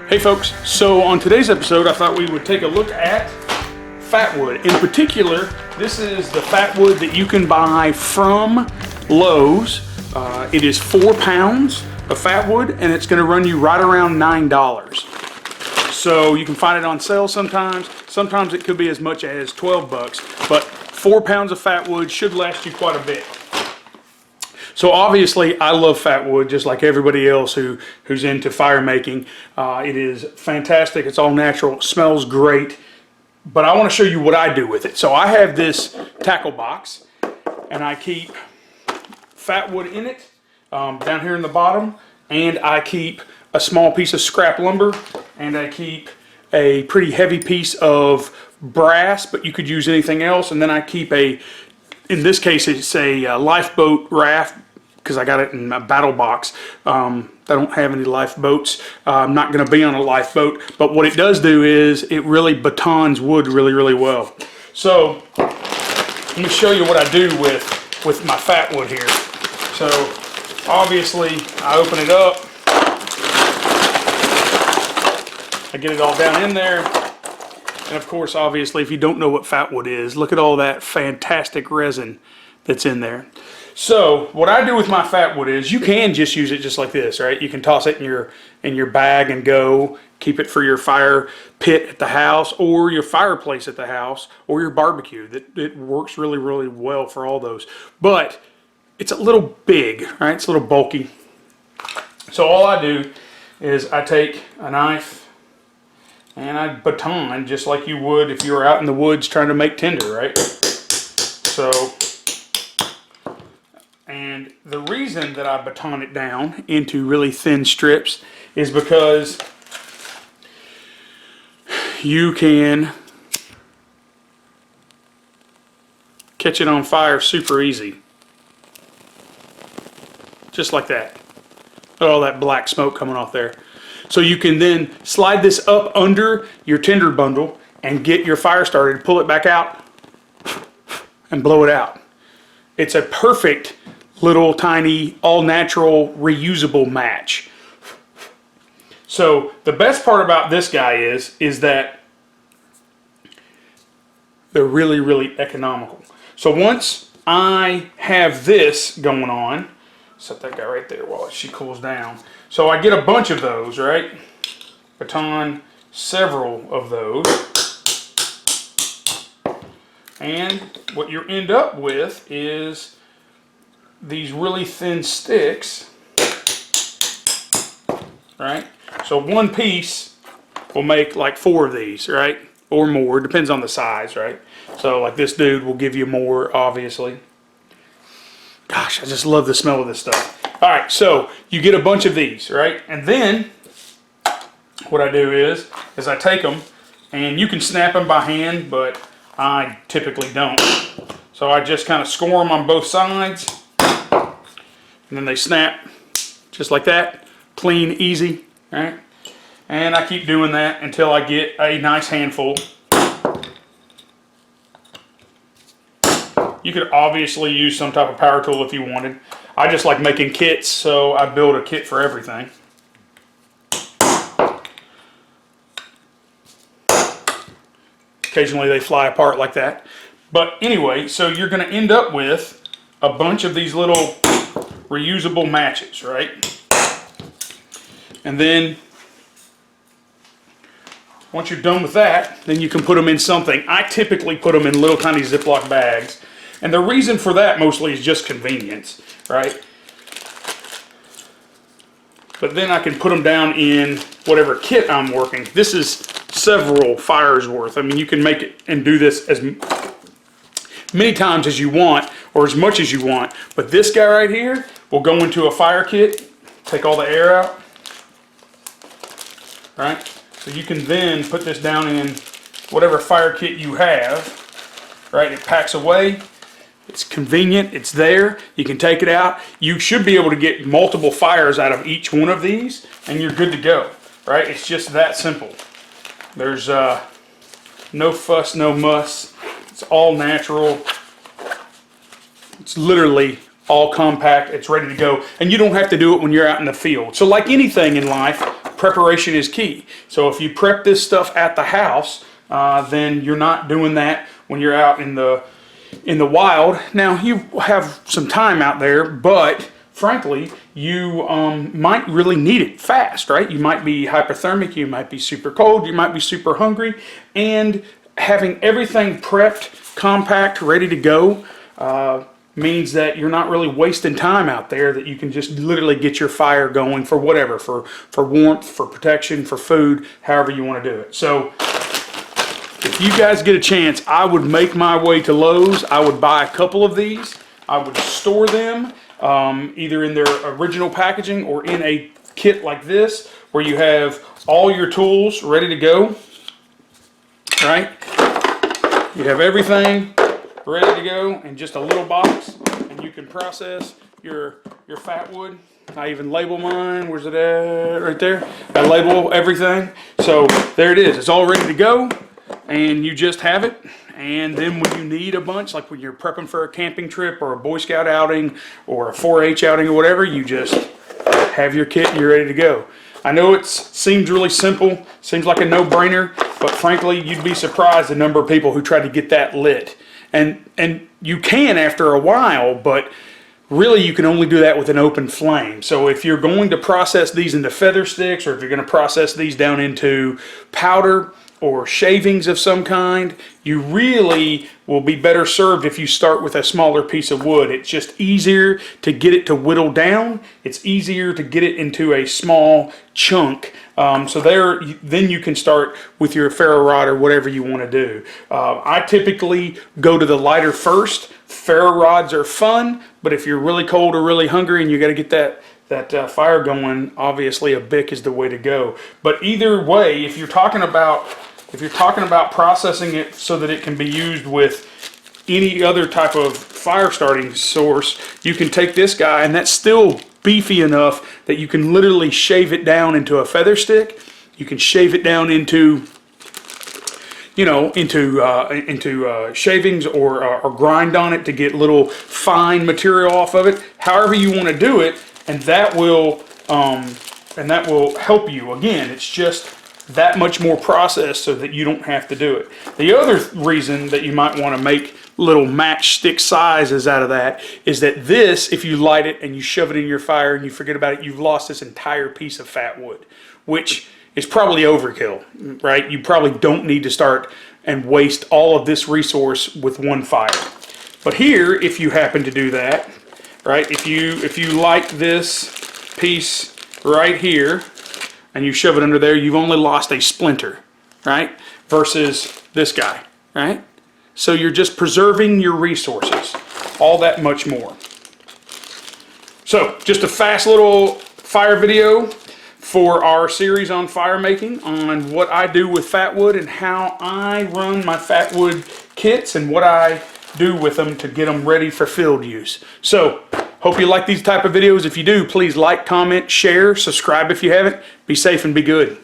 Hey folks, so on today's episode I thought we would take a look at Fatwood. In particular, this is the Fatwood that you can buy from Lowe's. It is 4 pounds of Fatwood and it's going to run you right around $9. So you can find it on sale sometimes. Sometimes it could be as much as 12 bucks, but 4 pounds of Fatwood should last you quite a bit. So obviously I love Fatwood just like everybody else who's into fire making. It is fantastic, it's all natural, it smells great, but I want to show you what I do with it. So I have this tackle box and I keep Fatwood in it down here in the bottom, and I keep a small piece of scrap lumber, and I keep a pretty heavy piece of brass, but you could use anything else, and then I keep in this case it's a lifeboat raft, because I got it in my battle box. I don't have any lifeboats. I'm not going to be on a lifeboat, but what it does do is it really batons wood really well. So let me show you what I do with my Fatwood here. So obviously I open it up, I get it all down in there, and of course obviously if you don't know what Fatwood is, look at all that fantastic resin that's in there. So what I do with my Fatwood is you can just use it just like this, right? You can toss it in your bag and go. Keep it for your fire pit at the house, or your fireplace at the house, or your barbecue. It works really well for all those. But it's a little big, right? It's a little bulky. So all I do is I take a knife and I baton just like you would if you were out in the woods trying to make tinder, right? So, and the reason that I baton it down into really thin strips is because you can catch it on fire super easy. Just like that. Look at all that black smoke coming off there. So you can then slide this up under your tinder bundle and get your fire started, pull it back out, and blow it out. It's a perfect little tiny all-natural reusable match. So the best part about this guy is that they're really economical. So once I have this going on, set that guy right there while she cools down. So I get a bunch of those, right? Baton several of those. And what you end up with is these really thin sticks, right? So one piece will make like 4 of these, right? Or more, depends on the size, right? So like this dude will give you more, obviously. Gosh, I just love the smell of this stuff. All right, so you get a bunch of these, right? And then what I do is I take them, and you can snap them by hand, but I typically don't. So I just kind of score them on both sides, and then they snap just like that, clean, easy, right? And I keep doing that until I get a nice handful. You could obviously use some type of power tool if you wanted. I just like making kits, so I build a kit for everything. Occasionally they fly apart like that. But anyway, so you're going to end up with a bunch of these little reusable matches, right? And then once you're done with that, then you can put them in something. I typically put them in little tiny Ziploc bags. And the reason for that mostly is just convenience, right? But then I can put them down in whatever kit I'm working. This is several fires worth. I mean, you can make it and do this as many times as you want, or as much as you want. But this guy right here will go into a fire kit, take all the air out, right? So you can then put this down in whatever fire kit you have, right? It packs away. It's convenient, it's there, you can take it out. You should be able to get multiple fires out of each one of these, and you're good to go, right? It's just that simple. There's no fuss, no muss. It's all natural. It's literally all compact, it's ready to go. And you don't have to do it when you're out in the field. So like anything in life, preparation is key. So if you prep this stuff at the house, then you're not doing that when you're out in the wild. Now you have some time out there, but frankly, you might really need it fast, right? You might be hypothermic, you might be super cold, you might be super hungry, and having everything prepped, compact, ready to go means that you're not really wasting time out there, that you can just literally get your fire going for whatever, for warmth, for protection, for food, however you want to do it. So if you guys get a chance, I would make my way to Lowe's. I would buy a couple of these. I would store them either in their original packaging or in a kit like this, where you have all your tools ready to go, right? You have everything ready to go in just a little box, and you can process your Fatwood. I even label mine. Where's it at? Right there. I label everything. So there it is. It's all ready to go, and you just have it. And then when you need a bunch, like when you're prepping for a camping trip or a Boy Scout outing or a 4-H outing or whatever, you just have your kit and you're ready to go. I know it seems really simple, seems like a no-brainer, but frankly, you'd be surprised the number of people who try to get that lit. And you can after a while, but really you can only do that with an open flame. So if you're going to process these into feather sticks, or if you're going to process these down into powder or shavings of some kind, you really will be better served if you start with a smaller piece of wood. It's just easier to get it to whittle down. It's easier to get it into a small chunk. So then you can start with your ferro rod or whatever you want to do. I typically go to the lighter first. Ferro rods are fun, but if you're really cold or really hungry and you got to get that fire going, obviously a Bic is the way to go. But either way, if you're talking about processing it so that it can be used with any other type of fire starting source, you can take this guy, and that's still beefy enough that you can literally shave it down into a feather stick. You can shave it down into, you know, into shavings, or grind on it to get little fine material off of it. However you want to do it, and that will help you. Again, it's just that much more process so that you don't have to do it. The other reason that you might want to make little matchstick sizes out of that is that this, if you light it and you shove it in your fire and you forget about it, you've lost this entire piece of fat wood, which is probably overkill, right? You probably don't need to start and waste all of this resource with one fire. But here, if you happen to do that, right, if you light this piece right here and you shove it under there, you've only lost a splinter, right? Versus this guy, right? So you're just preserving your resources, all that much more. So just a fast little fire video for our series on fire making, on what I do with Fatwood and how I run my Fatwood kits and what I do with them to get them ready for field use. So hope you like these type of videos. If you do, please like, comment, share, subscribe if you haven't. Be safe and be good.